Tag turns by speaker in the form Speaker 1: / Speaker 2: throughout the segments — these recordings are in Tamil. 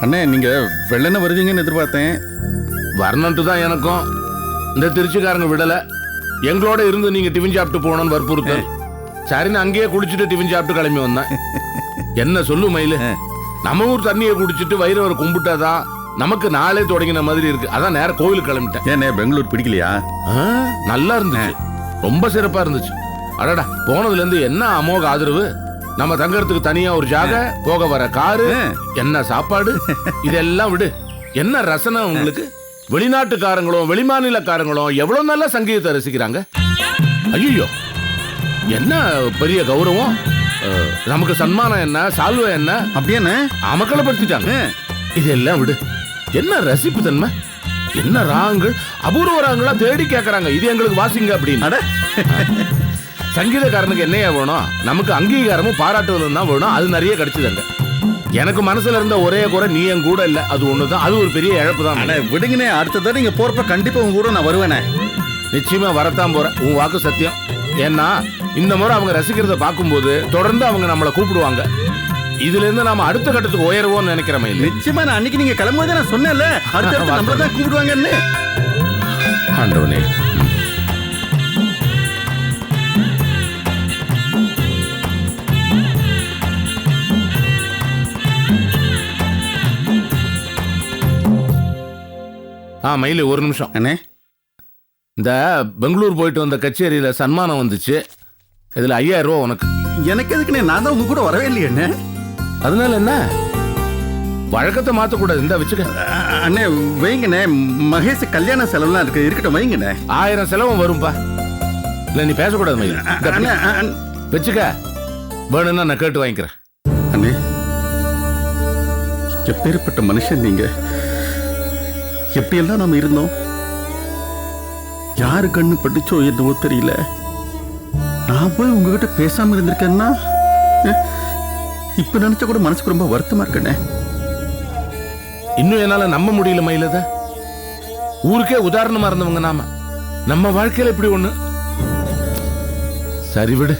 Speaker 1: அண்ணே நீங்க வெள்ளன வருவீங்கன்னு எதிர்பார்த்தேன்.
Speaker 2: வரணுன்ட்டு தான் எனக்கும். இந்த திருச்சிக்காரங்க விடல. எங்களோட இருந்து நீங்க டிஃபன் சாப்பிட்டு போகணும்னு வற்புறுத்த. சரின்னு அங்கேயே குடிச்சிட்டு டிஃபன் சாப்பிட்டு கிளம்பி வந்தேன். என்ன சொல்லு மயிலு, நம்ம ஊர் தண்ணியை குடிச்சிட்டு வயிறு கும்பிட்டாதான் நமக்கு நாளே தொடங்கின மாதிரி இருக்கு. அதான் நேரம் கோவிலுக்கு கிளம்பிட்டேன்.
Speaker 1: ஏண்ணே பெங்களூர் பிடிக்கலையா?
Speaker 2: நல்லா இருந்துச்சு, ரொம்ப சிறப்பா இருந்துச்சு. அடடா, போனதுல இருந்து என்ன அமோக ஆதரவு. நம்ம தங்கறதுக்கு தனியா ஒரு ஜாக, போக வர காரு, என்ன சாப்பாடு, இதெல்லாம் விடு. என்ன ரசனை உங்களுக்கு. வெளிநாட்டுக்காரங்களும் வெளிமாநிலக்காரங்களும் எவ்வளவு நல்லா சங்கீதத்தை ரசிக்கிறாங்க. ஐயோ, என்ன பெரிய கௌரவம். நமக்கு சன்மானம் என்ன, சால்வை என்ன,
Speaker 1: அப்படியே
Speaker 2: அமக்கலப்படுத்திட்டாங்க. இதெல்லாம் விடு. என்ன ரசிப்பு தன்மை, என்ன ராகங்கள், அபூர்வ ராகங்களா தேடி கேட்கறாங்க. இது எங்களுக்கு வாசிங்க அப்படின்னு. சங்கீதக்காரனுக்கு என்னையா வேணும்? நமக்கு அங்கீகாரமும் பாராட்டுவதும் தான் வேணும். அது நிறைய கிடைச்சதுங்க. எனக்கு மனசுல இருந்த ஒரே குறை நீ என் கூட இல்ல, அது ஒண்ணுதான். அது ஒரு பெரிய இழப்பு தான்.
Speaker 1: விடுங்கண்ணே, அடுத்ததான் நீங்க போறப்ப கண்டிப்பா உங்க கூட நான் வருவேனே.
Speaker 2: நிச்சயமா வரத்தான் போறேன், உன் வாக்கு சத்தியம். ஏன்னா இந்த முறை அவங்க ரசிக்கிறத பார்க்கும்போது தொடர்ந்து அவங்க நம்மளை கூப்பிடுவாங்க. இதுல இருந்து நாம அடுத்த கட்டத்துக்கு உயர்வோம்னு நினைக்கிறேன்.
Speaker 1: நிச்சயமா நான் அன்னைக்கு நீங்க கிளம்பும்போது நான் சொன்னேன்ல, அடுத்த நம்மள தான் கூப்பிடுவாங்கன்னு.
Speaker 2: ஆண்டவனே, மயிலு ஒரு நிமிஷம்
Speaker 1: அண்ணே.
Speaker 2: இந்த பெங்களூர் போயிட்டு வந்த கச்சேரியில சன்மானம் வந்துச்சு. இதுல 5000 ரூபா உனக்கு.
Speaker 1: எனக்கு எதுக்குண்ணே? நான் தான் உங்க கூட வரவே இல்லையே அண்ணே.
Speaker 2: அதனால என்ன, வழக்கத்தை மாத்தக்கூடாது. இந்த வச்சுக்க
Speaker 1: அண்ணே, வைங்கண்ணே. மகேஷ் கல்யாண செலவுலாம் இருக்கு, இருக்கட்டும் வைங்கண்ணே.
Speaker 2: 1000 செலவும் வரும்பா. இல்ல நீ பேசக்கூடாது மயில். வச்சுக்க, வேணும்னா நான் கேட்டு வாங்கிக்கிறேன்.
Speaker 1: அண்ணே, எப்பேற்பட்ட மனுஷன் நீங்க. எப்படியெல்லாம் நாம இருந்தோம், யாரு கண்ணு பட்டுச்சோ என்னவோ தெரியல. நான் போய் உங்ககிட்ட பேசாம இருந்திருக்கேன்னா இப்ப நினைச்ச கூட மனசுக்கு ரொம்ப வருத்தமா இருக்கண்ணே.
Speaker 2: இன்னும் என்னால நம்ப முடியல மயிலத. ஊருக்கே உதாரணமா இருந்தவங்க நாம, நம்ம வாழ்க்கையில இப்படி ஒண்ணு. சரி விடு,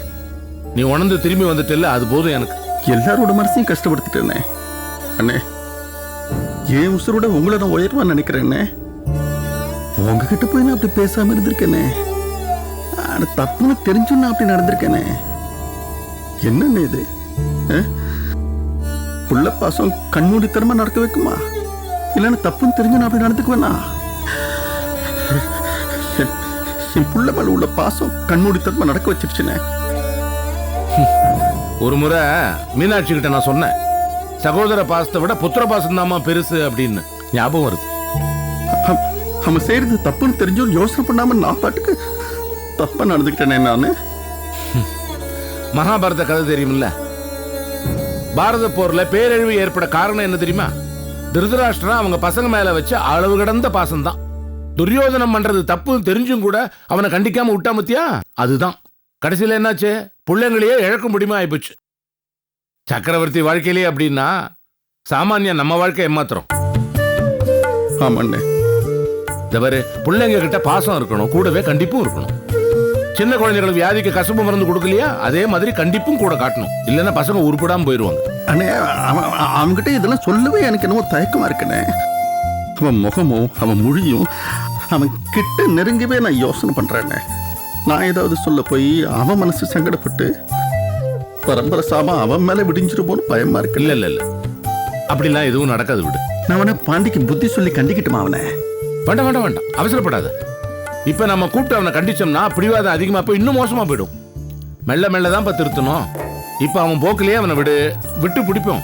Speaker 2: நீ உணர்ந்து திரும்பி வந்துட்டல, அது போதும் எனக்கு.
Speaker 1: எல்லாரோட மனசையும் கஷ்டப்படுத்திட்டேனே அண்ணே. ஏன் உசுரோட உங்களை நான் உயர்வா நினைக்கிறேன்னே. உங்ககிட்ட போய் நான் அப்படி பேசாம இருந்திருக்கேனே. தப்புன்னு தெரிஞ்சும் நான் அப்படி நடந்திருக்கேனே. என்னன்னு இது? புள்ள பாசம் கண்மூடித்தனமா நடக்க வைக்குமா? இல்லைன்னு தப்புன்னு தெரிஞ்சு நான் அப்படி நடந்துக்குவேனா? என் புள்ள மேல உள்ள பாசம் கண்மூடித்தனமா நடக்க வச்சிருச்சுனே.
Speaker 2: ஒரு முறை மீனாட்சி கிட்ட நான் சொன்னேன், சகோதர பாசத்தை விட புத்திர பாசம் தாமா பெருசு அப்படின்னு. ஞாபகம் வருது.
Speaker 1: அவன் செய்யறது தப்புன்னு தெரிஞ்சும் யோசனை பண்ணாம நான் பாட்டுக்கு தப்பா நடந்துக்கிட்டேனே நானு.
Speaker 2: மகாபாரத கதை தெரியுமில்ல? பாரத போர்ல பேரழிவு ஏற்பட காரணம் என்ன தெரியுமா? திருதராஷ்டிரா அவங்க பசங்க மேல வச்ச அளவு கடந்த பாசம் தான். துரியோதனம் பண்றது தப்பு தெரிஞ்சும் கூட அவனை கண்டிக்காம விட்டா மத்தியா, அதுதான் கடைசியில என்னாச்சு? பிள்ளைங்களையே இழக்க முடியுமா ஆயிப்போச்சு. சக்கரவர்த்தி வாழ்க்கையிலேயே அப்படின்னா சாமானியா நம்ம வாழ்க்கை ஏமாத்திரம்.
Speaker 1: ஆமாண்ணே.
Speaker 2: தவறு, பிள்ளைங்க கிட்ட பாசம் இருக்கணும், கூடவே கண்டிப்பும் இருக்கணும். சின்ன குழந்தைகளுக்கு வியாதிக்கு கசப்பு மருந்து கொடுக்கலையா, அதே மாதிரி கண்டிப்பும் கூட காட்டணும். இல்லைன்னா பசங்க உருப்படாம போயிருவாங்க.
Speaker 1: அண்ணே, அவன்கிட்ட இதெல்லாம் சொல்லவே எனக்கு என்னவோ தயக்கமா இருக்குண்ணே. அவன் முகமும் அவன் மொழியும் அவன் கிட்ட நெருங்கவே நான் யோசனை பண்றேன்னே. நான் ஏதாவது சொல்ல போய் அவன் மனசு சங்கடப்பட்டு பரம்பரை சாமா அவன் மேல விடிஞ்சிருப்போன்னு பயமா இருக்கு.
Speaker 2: இல்ல இல்ல இல்ல, அப்படிலாம் எதுவும் நடக்காது, விடு.
Speaker 1: நான் அவனை பாண்டிக்கு புத்தி சொல்லி கண்டிக்கிட்டுமா அவனை?
Speaker 2: வேண்டாம் வேண்டாம் வேண்டாம், அவசரப்படாத. இப்ப நம்ம கூப்பிட்டு அவனை கண்டிச்சோம்னா பிடிவாதம் அதிகமா போய் இன்னும் மோசமா போயிடும். மெல்ல மெல்ல தான் திருத்தணும். இப்ப அவன் போக்கிலேயே அவனை விட்டு பிடிப்போம்.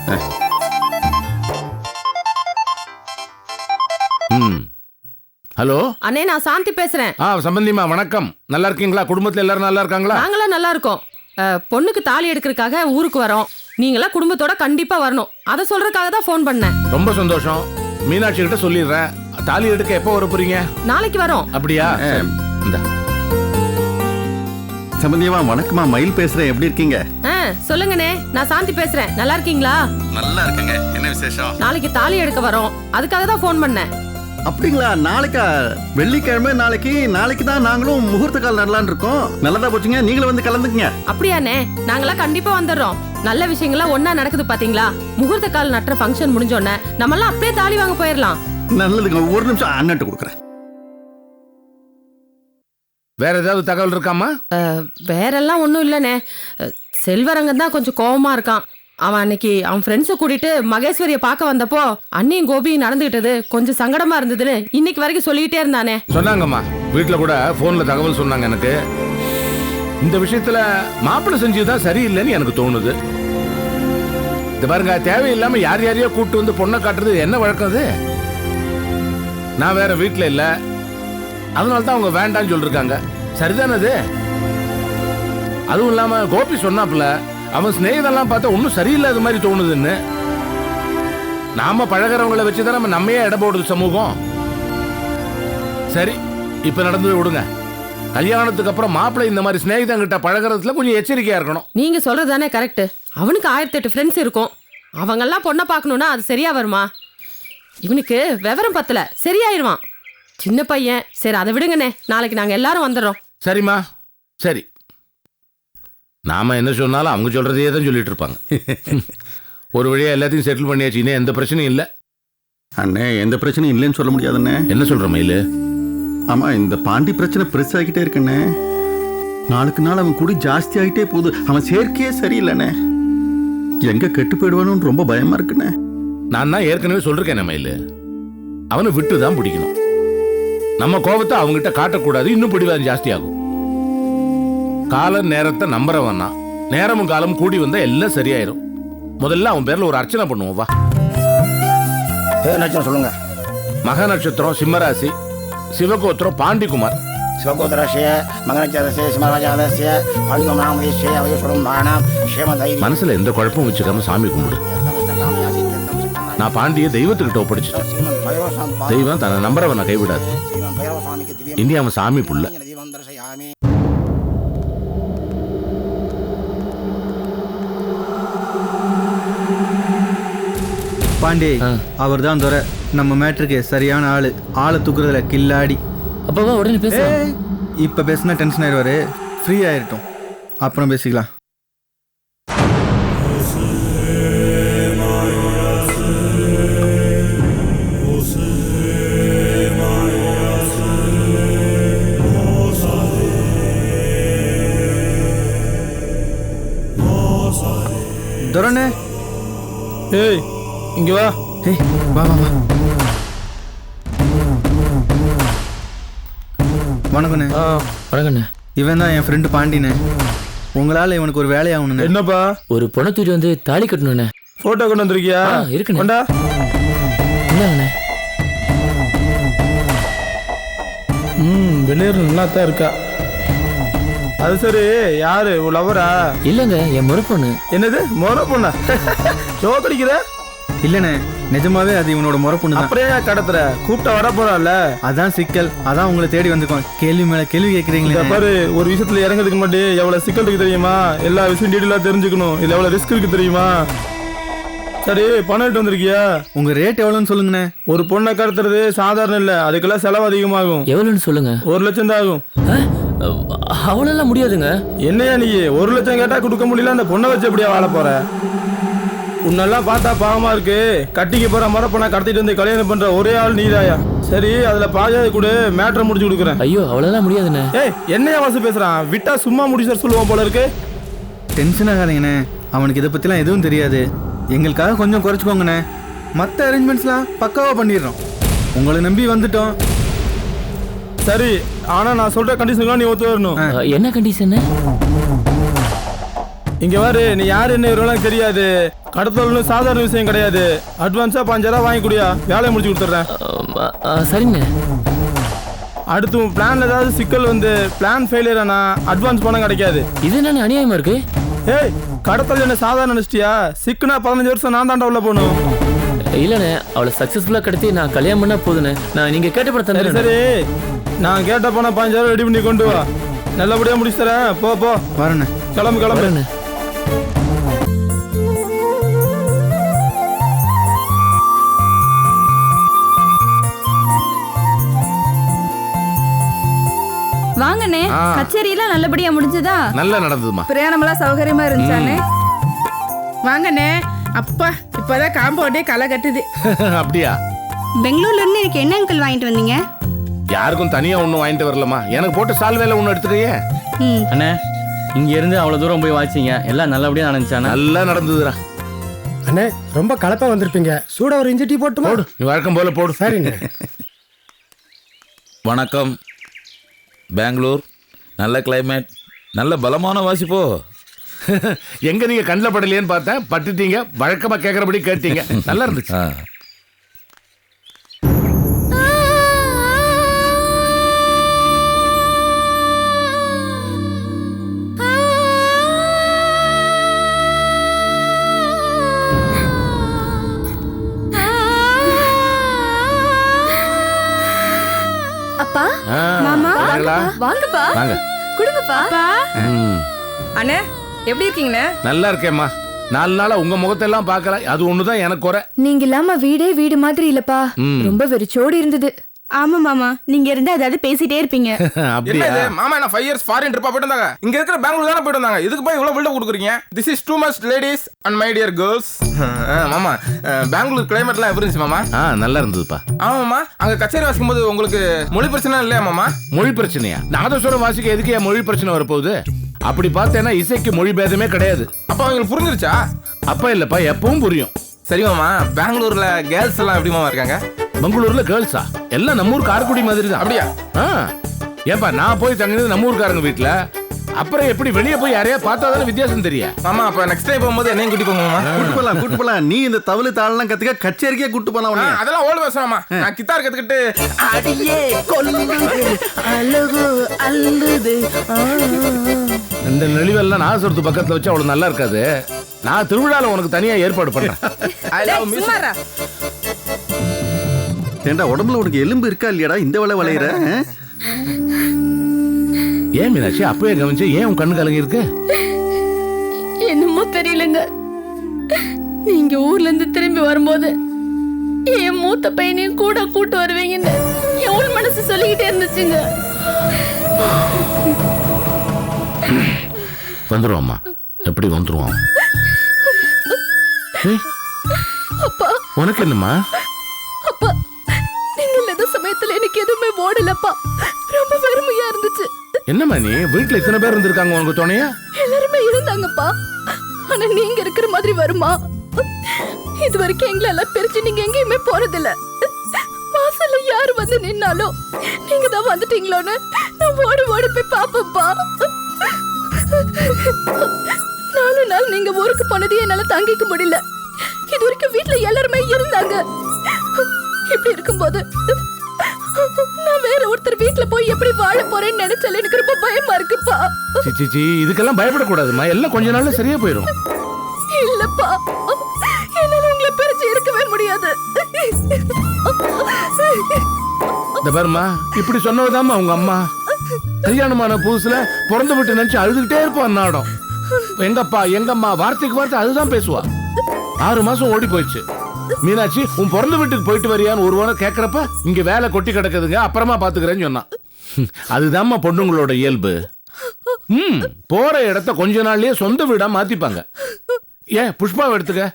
Speaker 2: ஹலோ
Speaker 3: அண்ணே, நான் சாந்தி பேசுறேன்.
Speaker 2: சம்பந்திமா வணக்கம். நல்லா இருக்கீங்களா? குடும்பத்துல எல்லாரும் நல்லா இருக்காங்களா?
Speaker 3: நாங்களாம் நல்லா இருக்கோம். பொண்ணுக்கு தாலி எடுக்கிறதுக்காக ஊருக்கு வரோம். நீங்களா குடும்பத்தோட கண்டிப்பா வரணும். அதை சொல்றதுக்காக தான் ஃபோன் பண்ணேன்.
Speaker 2: ரொம்ப சந்தோஷம். மீனாட்சி கிட்ட சொல்லிடுறேன். தாலி எடுக்க எப்போ வர போறீங்க?
Speaker 3: நாளைக்கு வரோம்.
Speaker 2: அப்படியா?
Speaker 1: சம்பந்தியமா வணக்கமா, மயில் பேசுறேன். எப்படி இருக்கீங்க?
Speaker 3: சொல்லுங்கண்ணே, நான் சாந்தி பேசுறேன். நல்லா இருக்கீங்களா?
Speaker 1: நல்லா இருக்கேங்க. என்ன விசேஷம்?
Speaker 3: நாளைக்கு தாலி எடுக்க வரோம், அதுக்காக தான் ஃபோன் பண்ணேன்.
Speaker 1: அப்படிங்களா? நாளைக்கா? வெள்ளிக்கிழமை நாளைக்கு தான் நாங்களும் முகூர்த்த கால் நடலான்னு இருக்கோம். நல்லதா போச்சுங்க, நீங்களும் வந்து கலந்துக்குங்க.
Speaker 3: அப்படியாண்ணே, நாங்களாம் கண்டிப்பா வந்துடுறோம். நல்ல விஷயங்கள்லாம் ஒன்னா நடக்குது பாத்தீங்களா? முகூர்த்த கால் நட்டுற ஃபங்க்ஷன் முடிஞ்சோடனே நம்மளாம் அப்படியே தாலி வாங்க போயிடலாம்.
Speaker 1: நல்லதுங்க, ஒரு நிமிஷம் அண்ணன்ட்டு கொடுக்குறேன்.
Speaker 2: வேற ஏதாவது தகவல் இருக்காமா?
Speaker 3: வேறெல்லாம் ஒன்றும் இல்லைண்ணே. செல்வரங்கன் தான் கொஞ்சம் கோவமா இருக்கான். அவன் அன்னைக்கு அவன் ஃப்ரெண்ட்ஸை கூட்டிட்டு மகேஸ்வரியை பார்க்க வந்தப்போ அண்ணியும் கோபியும் நடந்துகிட்டது கொஞ்சம் சங்கடமா இருந்ததுன்னு இன்னைக்கு வரைக்கும் சொல்லிக்கிட்டே இருந்தானே.
Speaker 2: சொன்னாங்கம்மா, வீட்டுல கூட போன்ல தகவல் சொன்னாங்க. எனக்கு இந்த விஷயத்துல மாப்பிள்ளை செஞ்சதுதான் சரியில்லைன்னு எனக்கு தோணுது. இந்த பாருங்க, தேவையில்லாம யார் யாரையோ கூட்டு வந்து பொண்ணை காட்டுறது என்ன வழக்கம் அது? நான் வேற வீட்டுல இல்ல, அதனால தான் அவங்க வேண்டான்னு சொல்லிருக்காங்க. சரிதானே அது? அதுவும் இல்லாம கோபி சொன்னாப்புல அவன் ஸ்நேகிதெல்லாம் பார்த்தா ஒன்றும் சரியில்லாத மாதிரி தோணுதுன்னு. நாம பழகிறவங்களை வச்சுதான் நம்ம நம்மையே இட போடுது சமூகம். சரி, இப்ப நடந்தது விடுங்க. கல்யாணத்துக்கு அப்புறம் மாப்பிள்ளை இந்த மாதிரி ஸ்நேகிதங்கிட்ட பழகிறதுல கொஞ்சம் எச்சரிக்கையா இருக்கணும்.
Speaker 3: நீங்க சொல்றதுதானே கரெக்ட். அவனுக்கு 1008 ஃப்ரெண்ட்ஸ் இருக்கும். அவங்கெல்லாம் பொண்ணை பார்க்கணும்னா அது சரியா வருமா? இவனுக்கு விவரம் பத்தல, சரியாயிருவான். சின்ன பையன். சரி, அதை விடுங்கண்ணே, நாளைக்கு நாங்க எல்லாரும் வந்துடுறோம்.
Speaker 2: சரிம்மா, சரி. நாம என்ன சொன்னாலும் அவங்க சொல்றதையே தான் சொல்லிட்டு இருப்பாங்க. ஒரு வழியா எல்லாத்தையும் செட்டில் பண்ணியாச்சு, இன்னும் எந்த பிரச்சனையும் இல்லை.
Speaker 1: அண்ணே, எந்த பிரச்சனையும் இல்லைன்னு சொல்ல முடியாதுண்ணே.
Speaker 2: என்ன சொல்ற மயிலு?
Speaker 1: ஆமா, இந்த பாண்டி பிரச்சனை பெருசாகிட்டே இருக்குண்ணே. நாளுக்கு நாள் அவன் கூடி ஜாஸ்தி ஆகிட்டே போகுது. அவன் சேர்க்கையே சரியில்லைண்ணே. எங்க கெட்டு போயிடுவானு ரொம்ப பயமா இருக்குண்ணே.
Speaker 2: நான் தான் ஏற்கனவே சொல்றேன் மயிலு, அவனை விட்டு தான் பிடிக்கணும். நம்ம கோபத்தை அவங்ககிட்ட காட்டக்கூடாது, இன்னும் பிடிவாதம் ஜாஸ்தி ஆகும். கால நேரத்தை நம்புறவன்னா நேரமும் காலம் கூடி வந்தா எல்லாம் சரியாயிரும். முதல்ல அவன் பேர்ல ஒரு அர்ச்சனை பண்ணுவோம். வா.
Speaker 4: நட்சத்திரம் சொல்லுங்க.
Speaker 2: மக நட்சத்திரம் சிம்மராசி, சிவகோத்திரம் பாண்டிகுமார்.
Speaker 4: சிவகோத்திரஸ்ய மகநட்சத்திரஸ்ய சிம்மராஜாதஸ்ய பாண்டிகுமாரஸ்ய அவயசுரம் பாணாம் சேமதை.
Speaker 2: மனசுல எந்த குழப்பம் வச்சுக்காம சாமி கும்பிடு. நான் பாண்டிய தெய்வத்துக்கிட்ட ஒப்படைச்சிட்டேன். தெய்வம் தன்னை நம்புறவனை கைவிடாது. இனி அவன் சாமி புள்ள.
Speaker 5: பாண்டி அவர் தான் துரை. நம்ம மேட்ருக்கு சரியான ஆளை தூக்குறதுல கில்லாடி.
Speaker 6: அப்பவா உடனே பேச.
Speaker 5: இப்ப பேசினா டென்ஷன் ஆயிடுவாரு. ஃப்ரீ ஆயிரட்டும், அப்புறம் பேசிக்கலாம். துரண்ணே,
Speaker 7: ஏய் இங்க வா.
Speaker 5: ஏய் வா வா வா. வணக்கண்ணே.
Speaker 6: வணக்கண்ணே.
Speaker 5: இவன் தான் என் ஃப்ரெண்டு பாண்டினே. உங்களால இவனுக்கு ஒரு வேலையாகணுண்ணே.
Speaker 7: என்னப்பா?
Speaker 6: ஒரு பொண்ணை தூக்கி வந்து தாலி கட்டணுண்ணே.
Speaker 7: போட்டோ கொண்டு வந்திருக்கியா?
Speaker 6: இருக்குண்ணே.
Speaker 7: கொண்டா.
Speaker 6: என்னங்கண்ணே?
Speaker 7: வெளியேறு நல்லா தான் இருக்கா. அது சரி, யாரு உன் லவரா?
Speaker 6: இல்லங்க, என் முறை பொண்ணு.
Speaker 7: என்னது முறை பொண்ணா? சோக்கடிக்கிற?
Speaker 5: இல்லண்ணே, நிஜமாவே அது இவனோட முறை பொண்ணு தான்.
Speaker 7: அப்படியே கடத்துற? கூப்பிட்ட வர போறான்ல,
Speaker 5: அதான் சிக்கல். அதான் உங்களை தேடி வந்திருக்கோம். கேள்வி மேல கேள்வி கேட்குறீங்களா?
Speaker 7: பாரு, ஒரு விஷயத்துல இறங்குறதுக்கு முன்னாடி எவ்வளவு சிக்கல் இருக்கு தெரியுமா? எல்லா விஷயம் டீட்டெயிலா தெரிஞ்சுக்கணும். இதுல எவ்வளவு ரிஸ்க் இருக்கு தெரியுமா? சரி, பணம் எடுத்து வந்திருக்கியா?
Speaker 5: உங்க ரேட் எவ்வளோன்னு சொல்லுங்கண்ணே.
Speaker 7: ஒரு பொண்ணை கடத்துறது சாதாரண இல்ல, அதுக்கெல்லாம் செலவு அதிகமாகும்.
Speaker 6: எவ்வளோன்னு சொல்லுங்க.
Speaker 7: 1 லட்சம் தான் ஆகும்.
Speaker 6: அவ்வளோலாம் முடியாதுங்க.
Speaker 7: என்னையா நீ 1 லட்சம் கேட்டா கொடுக்க முடியல, அந்த பொண்ணை வச்சு எப்படியா வாழ போற? உன்னெல்லாம் பார்த்தா பாவமா இருக்கு. கட்டிக்கு போற முறை பொண்ணை கடத்திட்டு வந்து கல்யாணம் பண்ற ஒரே ஆள் நீதாயா. சரி, அதுல பாஜாதி கூட மேட்டரை முடிச்சு கொடுக்குறேன்.
Speaker 6: ஐயோ, அவ்வளோலாம் முடியாதுண்ணே.
Speaker 7: ஏய், என்னையா வாசு பேசுறான்? விட்டா சும்மா முடிச்சு சொல்லுவான் போல இருக்கு.
Speaker 5: டென்ஷன் ஆகாதீங்கண்ணே, அவனுக்கு இதை பத்திலாம் எதுவும் தெரியாது. எங்களுக்காக கொஞ்சம் குறைச்சிக்கோங்கண்ணே. மற்ற அரேஞ்ச்மெண்ட்ஸ்லாம் பக்காவா பண்ணிடுறோம். உங்களை நம்பி வந்துட்டோம்.
Speaker 7: சரி, ஆனா நான் சொல்ற கண்டிஷனுக்கு நீ ஒத்து வரணும்.
Speaker 6: என்ன கண்டிஷன்?
Speaker 7: இங்க பாரு, நீ யாரு என்ன வருவாங்க தெரியாது. கடத்தல் சாதாரண விஷயம் கிடையாது. அட்வான்ஸா 5000 ரூபா வாங்கி கூடியா, வேலையை முடிச்சு கொடுத்துட்றேன்.
Speaker 6: சரிங்க.
Speaker 7: அடுத்து உன் பிளான்ல ஏதாவது சிக்கல் வந்து பிளான் ஃபெயிலியர் ஆனா அட்வான்ஸ் பணம் கிடைக்காது.
Speaker 6: இது என்ன அநியாயமா இருக்கு?
Speaker 7: ஏய், கடத்தல் என்ன சாதாரண நினைச்சிட்டியா? சிக்குனா 15 வருஷம் நான் தாண்டா உள்ள போகணும்.
Speaker 6: இல்லண்ணே, அவளை சக்சஸ்ஃபுல்லா கடத்தி நான் கல்யாணம் பண்ணா போதுண்ணே. நான் நீங்க கேட்ட படம்
Speaker 7: சரி
Speaker 6: தந்துடுறேன்.
Speaker 7: சரி, நான் கேட்ட பணம் 5000 ரெடி பண்ணி கொண்டு வா. நல்லபடியா முடிச்சு தரேன். போ போ,
Speaker 5: வரண்ணே.
Speaker 7: கிளம்பு கிளம்பு.
Speaker 2: ஆ.
Speaker 8: கச்சேரியெல்லாம் நல்லபடியா முடிஞ்சதா?
Speaker 2: நல்லா நடந்ததுமா.
Speaker 8: பிரயாணமெல்லாம் சௌகரியமா இருந்துச்சானே?
Speaker 9: வாங்கண்ணே. அப்பா இப்பதான் காம்பவுண்டே களை கட்டுது.
Speaker 2: அப்படியா?
Speaker 8: பெங்களூர்ல இருந்து எனக்கு என்ன அங்கிள் வாங்கிட்டு வந்தீங்க?
Speaker 2: யாருக்கும் தனியா ஒண்ணும் வாங்கிட்டு வரலமா. எனக்கு போட்டு சால்வேல ஒண்ணு எடுத்துக்கையே.
Speaker 6: அண்ணே இங்க இருந்து அவ்வளவு தூரம் போய் வாச்சிங்க, எல்லாம் நல்லபடியா நடந்துச்சானே?
Speaker 2: நல்லா நடந்ததுடா.
Speaker 7: அண்ணே ரொம்ப கலப்பா வந்திருப்பீங்க, சூட ஒரு இஞ்சி டீ போட்டுமா?
Speaker 2: போடு, நீ வழக்கம் போல போடு.
Speaker 7: சரிண்ணே.
Speaker 10: வணக்கம். பெங்களூர் நல்ல கிளைமேட், நல்ல பலமான வாசிப்போ.
Speaker 2: எங்க நீங்க கண்ணில் படலையேன்னு பார்த்தேன், பட்டுட்டீங்க. வழக்கமா கேட்கறபடி கேட்டீங்க, நல்லா இருந்துச்சு.
Speaker 8: அப்பா,
Speaker 2: ஆ,
Speaker 8: மாமா,
Speaker 2: வாங்களா?
Speaker 8: வாங்கப்பா.
Speaker 2: வாங்க.
Speaker 8: குடுங்கப்பா.
Speaker 3: அண்ணே எப்படி இருக்கீங்கண்ணே?
Speaker 2: நல்லா இருக்கேம்மா. 4 நாளா உங்க முகத்தெல்லாம் பார்க்கல, அது ஒண்ணுதான் எனக்கு குறை.
Speaker 8: நீங்க இல்லாம வீடே வீடு மாதிரி இல்லப்பா, ரொம்ப வெறிச்சோடி இருந்தது. ஆமா மாமா, நீங்க இருந்தா ஏதாவது பேசிட்டே இருப்பீங்க.
Speaker 2: அப்படியா?
Speaker 7: மாமா என்ன 5 இயர்ஸ் ஃபாரின் ட்ரிப்பா போயிட்டு வந்தாங்க. இங்க இருக்கிற பெங்களூர் தானே போயிட்டு வந்தாங்க. இதுக்கு போய் இவ்வளவு பில்டப் கொடுக்குறீங்க? This is too much ladies and my dear girls. மாமா பெங்களூர் கிளைமேட்லாம் எப்படி இருந்துச்சு மாமா?
Speaker 2: நல்லா இருந்ததுப்பா.
Speaker 7: ஆமாமா, அங்க கச்சேரி வாசிக்கும் போது உங்களுக்கு மொழி பிரச்சனை இல்லையா மாமா?
Speaker 2: மொழி பிரச்சனையா? நாதஸ்வரம் வாசிக்க எதுக்கு என் மொழி பிரச்சனை வரப்போகுது? அப்படி பார்த்தேன்னா இசைக்கு மொழி பேதமே கிடையாது.
Speaker 7: அப்ப அவங்களுக்கு புரிஞ்சிருச்சா?
Speaker 2: அப்ப இல்லப்பா, எப்பவும் புரியும்.
Speaker 7: சரி மாமா, பெங்களூர்ல கேர்ள்ஸ் எல்லாம் எப்படி மாமா இருக்காங்க?
Speaker 2: பெங்களூர்ல கேர்ள்ஸா? எல்லாம் நம்ம ஊர் காரக்குடி மாதிரி தான்.
Speaker 7: அப்படியா?
Speaker 2: ஏப்பா, நான் போய் தங்கினது நம்ம ஊருக்காரங்க வீட்டுல, அப்புறம் எப்படி வெளியே போய் யாரையா பார்த்தாதானே வித்தியாசம் தெரியும்.
Speaker 7: மாமா அப்ப நெக்ஸ்ட் டைம் போகும்போது என்னையும் கூட்டி போங்க மாமா.
Speaker 1: கூட்டு போலாம். நீ இந்த தவளை தாளெல்லாம் கத்துக்க கச்சேரிக்கே கூட்டு போலாம் உன்னை.
Speaker 7: அதெல்லாம் ஓல்டு பேசுறேன் மாமா. நான் கித்தார் கத்துக்கிட்டு அடியே கொல்லுது அழகு அல்லுது.
Speaker 2: இந்த நெளிவெல்லாம் நாகசுரத்து பக்கத்துல வச்சு அவ்வளவு நல்லா இருக்காது. நான் திருவிழால உனக்கு தனியா ஏற்பாடு பண்றேன்.
Speaker 1: ஏண்டா உடம்புல உனக்கு எலும்பு இருக்கா இல்லையாடா இந்த வேலை வளையிற?
Speaker 2: ஏன் மீனாட்சி அப்பவே கவனிச்சு ஏன் உன் கண்ணு கலங்கி இருக்கு?
Speaker 3: என்னமோ தெரியலங்க, நீங்க ஊர்ல இருந்து திரும்பி வரும்போது என் மூத்த பையனையும் கூட கூட்டு வருவீங்கன்னு என் உள் மனசு சொல்லிக்கிட்டே இருந்துச்சுங்க.
Speaker 2: வந்துருவாம்மா, எப்படி வந்துருவான்?
Speaker 3: அப்பா,
Speaker 2: உனக்கு என்னம்மா?
Speaker 3: அப்பா, நீங்க இல்லாத சமயத்துல எனக்கு எதுவுமே ஓடலப்பா. ரொம்ப வெறுமையா இருந்துச்சு.
Speaker 2: என்னம்மா நீ வீட்டுல இத்தனை பேர் இருந்திருக்காங்க உனக்கு துணையா?
Speaker 3: எல்லாருமே இருந்தாங்கப்பா, ஆனா நீங்க இருக்கிற மாதிரி வருமா? இது வரைக்கும் எங்களை எல்லாம் பிரிச்சு நீங்க எங்கேயுமே போறதில்ல. வாசல்ல யாரு வந்து நின்னாலும் நீங்க தான் வந்துட்டீங்களோன்னு நான் ஓடி ஓடி போய் பாப்பேன்ப்பா. 4 நாள் நீங்க ஊருக்கு போனதே என்னால தாங்கிக்க முடியல. இது வரைக்கும் வீட்டுல எல்லாருமே இருந்தாங்க. இப்படி இருக்கும்போது நான் வேற ஒருத்தர் வீட்டுல போய் எப்படி வாழ போறேன்னு நினைச்சால எனக்கு ரொம்ப பயமா இருக்குப்பா.
Speaker 2: சிச்சி, இதுக்கெல்லாம் பயப்படக்கூடாதுமா, எல்லாம் கொஞ்ச நாள்ல சரியா போயிடும்.
Speaker 3: இல்லப்பா, என்னால உங்களை பிரிச்சு இருக்கவே முடியாது.
Speaker 2: இந்த பாருமா, இப்படி சொன்னதுதாம்மா உங்க அம்மா. கல்யாணமான புதுசுல பிறந்து விட்டு நினைச்சு அழுதுகிட்டே இருப்பான் நாடம். எங்கப்பா எங்கம்மா வார்த்தைக்கு வார்த்தை அதுதான் பேசுவா. 6 மாசம் ஓடி போயிடுச்சு. மீனாட்சி, உன் பிறந்த வீட்டுக்கு போயிட்டு வரியான்னு ஒரு வாரம் கேட்கறப்ப இங்க வேலை கொட்டி கிடக்குதுங்க, அப்புறமா பாத்துக்கிறேன்னு சொன்னான். அதுதாம்மா பொண்ணுங்களோட இயல்பு. போற இடத்த கொஞ்ச நாள்லயே சொந்த வீடா மாத்திப்பாங்க. ஏன் புஷ்பாவை எடுத்துக்க,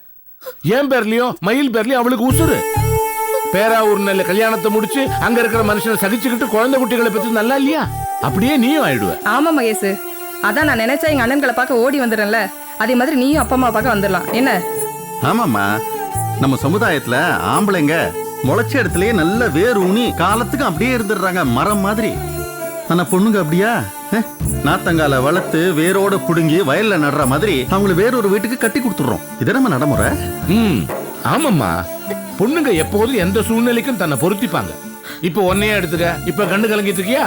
Speaker 2: என் பேர்லயும் மயில் பேர்லயும் அவளுக்கு உசுறு. பேராவூர் நல்ல கல்யாணத்தை முடிச்சு அங்க இருக்கிற மனுஷனை சகிச்சுக்கிட்டு குழந்தை குட்டிகளை பத்தி நல்லா இல்லையா? அப்படியே நீயும் ஆயிடுவ.
Speaker 3: ஆமா மகேஷ், அதான் நான் நினைச்சா எங்க அண்ணன்களை பார்க்க ஓடி வந்துடுறேன்ல, அதே மாதிரி நீயும் அப்பா அம்மா பார்க்க வந்துடலாம். என்ன?
Speaker 1: ஆமாம்மா, நம்ம சமுதாயத்துல ஆம்பளைங்க முளைச்ச இடத்துலயே நல்ல வேர் ஊனி காலத்துக்கு அப்படியே இருந்துடுறாங்க, மரம் மாதிரி. ஆனா பொண்ணுங்க அப்படியா? நாத்தங்கால வளர்த்து வேரோட புடுங்கி வயல்ல நடுற மாதிரி அவங்களை வேறொரு வீட்டுக்கு கட்டி கொடுத்துடுறோம். இது நம்ம நடைமுறை.
Speaker 2: ஆமாம்மா, பொண்ணுங்க எப்போதும் எந்த சூழ்நிலைக்கும் தன்னை பொருத்திப்பாங்க. இப்ப ஒன்னையே எடுத்துக்க, இப்ப கண்ணு கலங்கிட்டு இருக்கியா?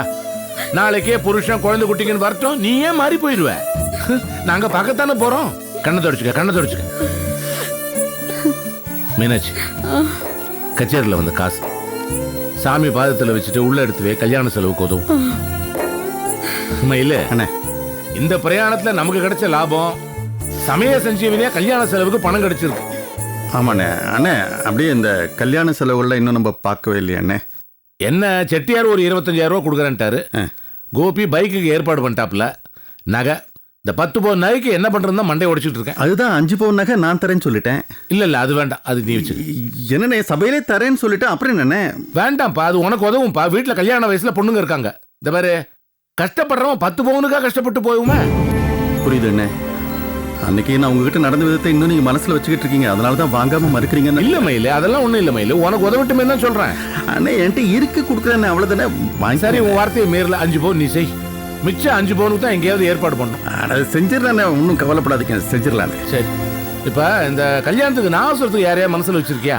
Speaker 2: நாளைக்கே புருஷன் குழந்தை குட்டிங்கன்னு வரட்டும், நீ ஏன் மாறி போயிடுவ? நாங்க பார்க்கத்தானே போறோம். கண்ணை தொடச்சுக்க, கண்ணை தொடச்சுக்க. மீனாட்சி, கச்சேரியில் வந்த காசு சாமி பாதத்தில் வச்சுட்டு உள்ள எடுத்துவே, கல்யாண செலவுக்கு உதவும். இல்ல
Speaker 1: அண்ணே,
Speaker 2: இந்த பிரயாணத்துல நமக்கு கிடைச்ச லாபம் சமய சஞ்சீவனியா கல்யாண செலவுக்கு பணம் கிடைச்சிருக்கு.
Speaker 1: ஆமாண்ணே. அண்ணே, அப்படியே இந்த கல்யாண செலவுல இன்னும் நம்ம பார்க்கவே இல்லையா அண்ணே?
Speaker 2: என்ன, செட்டியார் ஒரு 25,000 ரூபா கொடுக்குறேன்ட்டாரு. கோபி பைக்குக்கு ஏற்பாடு பண்ணிட்டாப்ல. நகை இந்த 10 பவுன் நகைக்கு என்ன பண்றதுன்னு தான் மண்டையை உடைச்சிட்டு இருக்கேன்.
Speaker 1: அதுதான் 5 பவுன் நகை நான் தரேன்னு சொல்லிட்டேன்.
Speaker 2: இல்ல அது வேண்டாம், அது நீ வச்சு.
Speaker 1: என்னண்ணே சபையிலே தரேன்னு சொல்லிட்டேன், அப்புறம் என்னண்ணே?
Speaker 2: வேண்டாம்ப்பா, அது உனக்கு உதவும்ப்பா. வீட்டுல கல்யாண வயசுல பொண்ணுங்க இருக்காங்க. இந்த மாதிரி கஷ்டப்படுறவன் 10 பவுனுக்கா கஷ்டப்பட்டு போயுமே.
Speaker 1: புரியுது அண்ணே. அன்னைக்கு நான் உங்ககிட்ட நடந்த விதத்தை இன்னும் நீங்க மனசுல வச்சுக்கிட்டு இருக்கீங்க, அதனால தான் வாங்காம மறுக்கிறீங்க.
Speaker 2: இல்ல மயிலு, அதெல்லாம் ஒண்ணும் இல்ல மயிலு, உனக்கு உதவிட்டுமே தான் சொல்றேன்.
Speaker 1: அண்ணே என்கிட்ட இருக்கு கொடுக்குறேன், அவ்வளவுதானே.
Speaker 2: சரி, உன் வார்த்தையை மீறல. 5 பவுன் நீ செய். மிச்சம் 5 பவுனுக்கு தான் எங்கேயாவது ஏற்பாடு பண்ணும்.
Speaker 1: செஞ்சிடலாண்ணே, ஒன்றும் கவலைப்படாதீங்க, செஞ்சிடலாண்ணே.
Speaker 2: சரி, இப்ப இந்த கல்யாணத்துக்கு நான் சொல்றதுக்கு யாரையா மனசுல வச்சிருக்கியா?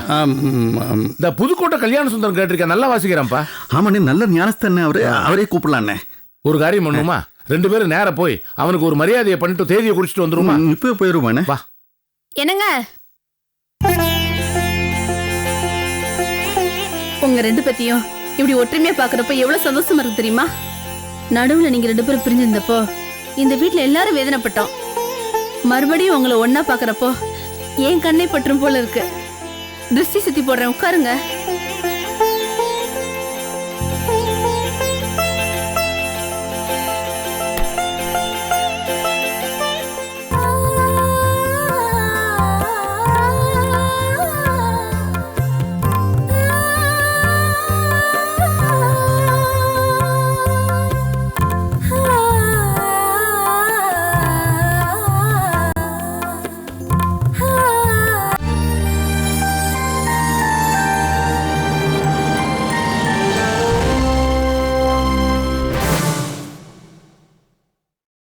Speaker 2: இந்த புதுக்கோட்டை கல்யாண சுந்தரம் கேட்டிருக்கேன், நல்லா வாசிக்கிறான்ப்பா.
Speaker 1: ஆமாண்ணே, நல்ல ஞானஸ்தண்ணே, அவரே கூப்பிடலாண்ணே.
Speaker 2: ஒரு காரியம் பண்ணுமா, 2 பேரும் நேரா போய் அவனுக்கு ஒரு மரியாதையை பண்ணிட்டு தேதியை குடிச்சிட்டு வந்துருமா?
Speaker 1: இப்போ போயிருவானே.
Speaker 2: வா.
Speaker 8: என்னங்க உங்க 2 பத்தியும் இப்படி ஒற்றுமையா பாக்குறப்ப எவ்வளவு சந்தோஷமா இருக்கு தெரியுமா? நடுவுல நீங்க 2 பேரும் பிரிஞ்சிருந்தப்போ இந்த வீட்டுல எல்லாரும் வேதனைப்பட்டோம். மறுபடியும் உங்களை ஒன்னா பாக்குறப்போ என் கண்ணை பற்றும் போல இருக்கு. திருஷ்டி சுத்தி போடுறேன், உட்காருங்க.